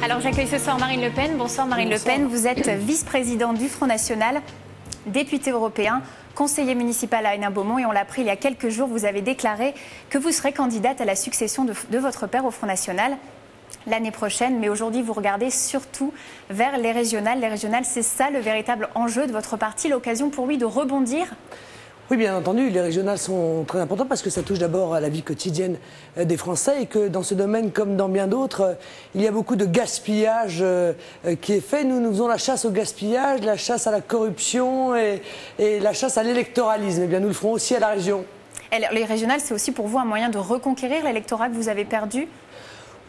Alors j'accueille ce soir Marine Le Pen. Bonsoir Marine Le Pen, vous êtes vice-présidente du Front National, députée européen, conseiller municipal à Hénin-Beaumont et on l'a appris il y a quelques jours, vous avez déclaré que vous serez candidate à la succession de votre père au Front National l'année prochaine. Mais aujourd'hui, vous regardez surtout vers les régionales. Les régionales, c'est ça le véritable enjeu de votre parti, l'occasion pour lui de rebondir? Oui, bien entendu, les régionales sont très importantes parce que ça touche d'abord à la vie quotidienne des Français et que dans ce domaine, comme dans bien d'autres, il y a beaucoup de gaspillage qui est fait. Nous faisons la chasse au gaspillage, la chasse à la corruption et la chasse à l'électoralisme. Eh bien, nous le ferons aussi à la région. Les régionales, c'est aussi pour vous un moyen de reconquérir l'électorat que vous avez perdu?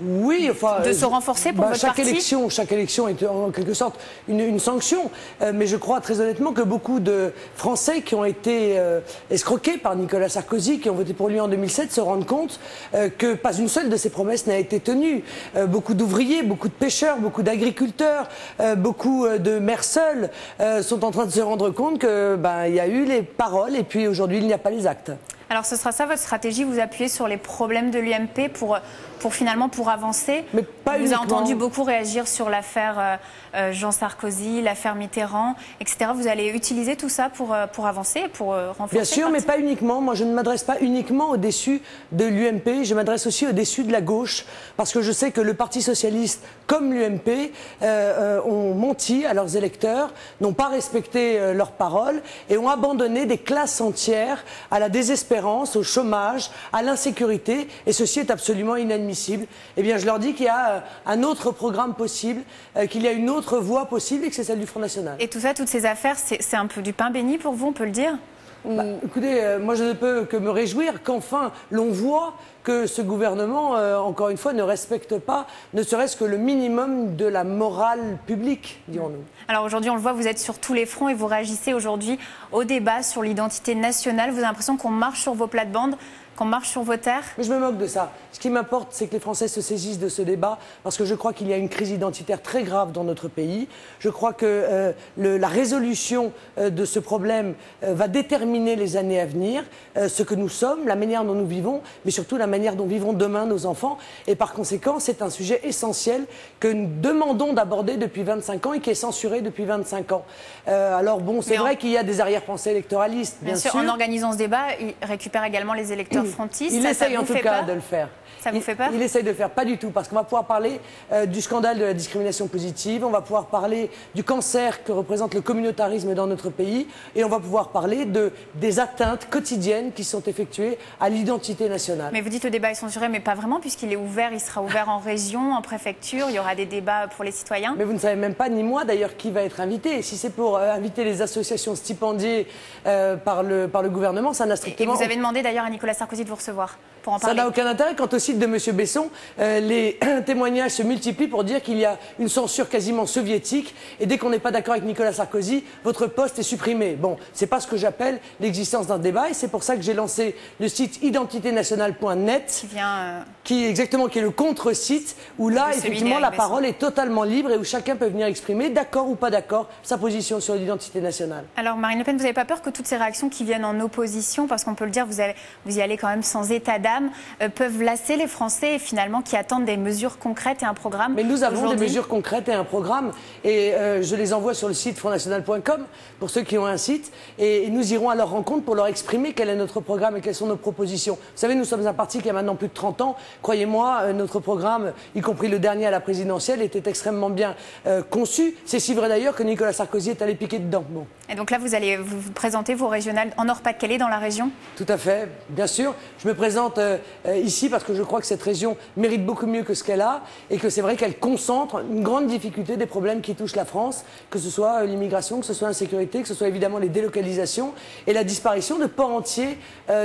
Oui, enfin... De se renforcer pour votre parti? Chaque élection est en quelque sorte une sanction. Mais je crois très honnêtement que beaucoup de Français qui ont été escroqués par Nicolas Sarkozy, qui ont voté pour lui en 2007, se rendent compte que pas une seule de ses promesses n'a été tenue. Beaucoup d'ouvriers, beaucoup de pêcheurs, beaucoup d'agriculteurs, beaucoup de mères seules sont en train de se rendre compte que il y a eu les paroles et puis aujourd'hui il n'y a pas les actes. Alors ce sera ça votre stratégie, vous appuyez sur les problèmes de l'UMP pour finalement avancer? Mais pas uniquement. Vous avez entendu beaucoup réagir sur l'affaire Jean Sarkozy, l'affaire Mitterrand, etc. Vous allez utiliser tout ça pour avancer, pour renforcer? Bien sûr, mais pas uniquement. Moi, je ne m'adresse pas uniquement aux déçus de l'UMP, je m'adresse aussi aux déçus de la gauche, parce que je sais que le Parti socialiste, comme l'UMP, ont menti à leurs électeurs, n'ont pas respecté leurs paroles et ont abandonné des classes entières à la désespérance, au chômage, à l'insécurité, et ceci est absolument inadmissible. Eh bien, je leur dis qu'il y a un autre programme possible, qu'il y a une autre voie possible et que c'est celle du Front National. Et tout ça, toutes ces affaires, c'est un peu du pain béni pour vous, on peut le dire? Écoutez, moi je ne peux que me réjouir qu'enfin l'on voit que ce gouvernement, encore une fois, ne respecte pas ne serait-ce que le minimum de la morale publique, dirons-nous. Alors aujourd'hui, on le voit, vous êtes sur tous les fronts et vous réagissez aujourd'hui au débat sur l'identité nationale. Vous avez l'impression qu'on marche sur vos plates-bandes, qu'on marche sur vos terres? Mais je me moque de ça. Ce qui m'importe, c'est que les Français se saisissent de ce débat parce que je crois qu'il y a une crise identitaire très grave dans notre pays. Je crois que la résolution de ce problème va déterminer les années à venir, ce que nous sommes, la manière dont nous vivons, mais surtout la manière dont vivront demain nos enfants. Et par conséquent, c'est un sujet essentiel que nous demandons d'aborder depuis 25 ans et qui est censuré depuis 25 ans. Alors bon, c'est vrai qu'il y a des arrière-pensées électoralistes, bien sûr. En organisant ce débat, il récupère également les électeurs frontistes. Il essaye en tout cas de le faire. Ça vous fait peur? Il essaye de le faire, pas du tout, parce qu'on va pouvoir parler du scandale de la discrimination positive, on va pouvoir parler du cancer que représente le communautarisme dans notre pays, et on va pouvoir parler des atteintes quotidiennes qui sont effectuées à l'identité nationale. Mais vous dites le débat est censuré, mais pas vraiment, puisqu'il est ouvert, il sera ouvert en région, en préfecture, il y aura des débats pour les citoyens. Mais vous ne savez même pas, ni moi d'ailleurs, qui va être invité. Si c'est pour inviter les associations stipendiées par le gouvernement, ça n'a strictement... Et vous avez demandé d'ailleurs à Nicolas Sarkozy de vous recevoir pour en parler. Ça n'a aucun intérêt. Quant au site de M. Besson, les témoignages se multiplient pour dire qu'il y a une censure quasiment soviétique et dès qu'on n'est pas d'accord avec Nicolas Sarkozy, votre poste est supprimé. Bon, c'est pas ce que j'appelle l'existence d'un débat et c'est pour ça que j'ai lancé le site identiténationale.net qui est le contre-site où là, effectivement, la parole est totalement libre et où chacun peut venir exprimer, d'accord ou pas d'accord, sa position sur l'identité nationale. Alors, Marine Le Pen, vous n'avez pas peur que toutes ces réactions qui viennent en opposition, parce qu'on peut le dire, vous y allez quand même sans état d'âme, peuvent lasser les Français et finalement qui attendent des mesures concrètes et un programme? Mais nous avons des mesures concrètes et un programme et je les envoie sur le site frontnational.com pour ceux qui ont un site et nous irons à leur rencontre pour leur exprimer quel est notre programme et quelles sont nos propositions. Vous savez, nous sommes un parti qui a maintenant plus de 30 ans. Croyez-moi, notre programme, y compris le dernier à la présidentielle, était extrêmement bien conçu. C'est si vrai d'ailleurs que Nicolas Sarkozy est allé piquer dedans. Bon. Et donc là, vous allez vous présenter vos régionales en Nord-Pas-de-Calais, dans la région? Tout à fait, bien sûr. Je me présente ici parce que je crois que cette région mérite beaucoup mieux que ce qu'elle a et que c'est vrai qu'elle concentre une grande difficulté des problèmes qui touchent la France, que ce soit l'immigration, que ce soit l'insécurité, que ce soit évidemment les délocalisations et la disparition de pans entiers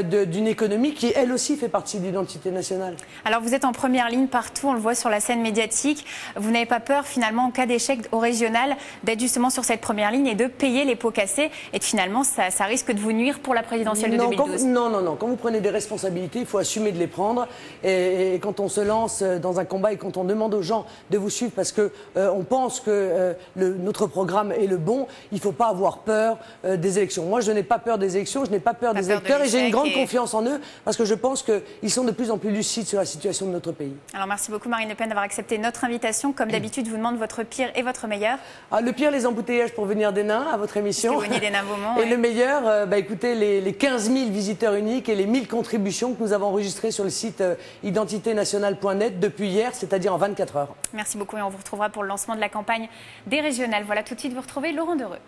d'une économie qui, elle aussi, fait partie de l'identité nationale. Alors vous êtes en première ligne partout, on le voit sur la scène médiatique. Vous n'avez pas peur finalement, en cas d'échec au régional, d'être justement sur cette première ligne et de payer les pots cassés et finalement ça risque de vous nuire pour la présidentielle de 2012? Non. Quand vous prenez des responsabilités, il faut assumer de les prendre. Et quand on se lance dans un combat et quand on demande aux gens de vous suivre parce que on pense que notre programme est le bon, il ne faut pas avoir peur des élections. Moi, je n'ai pas peur des élections, je n'ai pas peur des électeurs et j'ai une grande confiance en eux parce que je pense qu'ils sont de plus en plus lucides sur la situation de notre pays. Alors, merci beaucoup Marine Le Pen d'avoir accepté notre invitation. Comme d'habitude, je vous demande votre pire et votre meilleur. Le pire, les embouteillages pour venir des Nains à votre émission. Parce que vous venez des Nains Beaumont. Et le meilleur, écoutez, les 15 000 visiteurs uniques et les 1000 contributions que nous avons enregistrées sur le site identiténationale.net depuis hier, c'est-à-dire en 24 heures. Merci beaucoup et on vous retrouvera pour le lancement de la campagne des régionales. Voilà, tout de suite, vous retrouvez Laurent Dereux.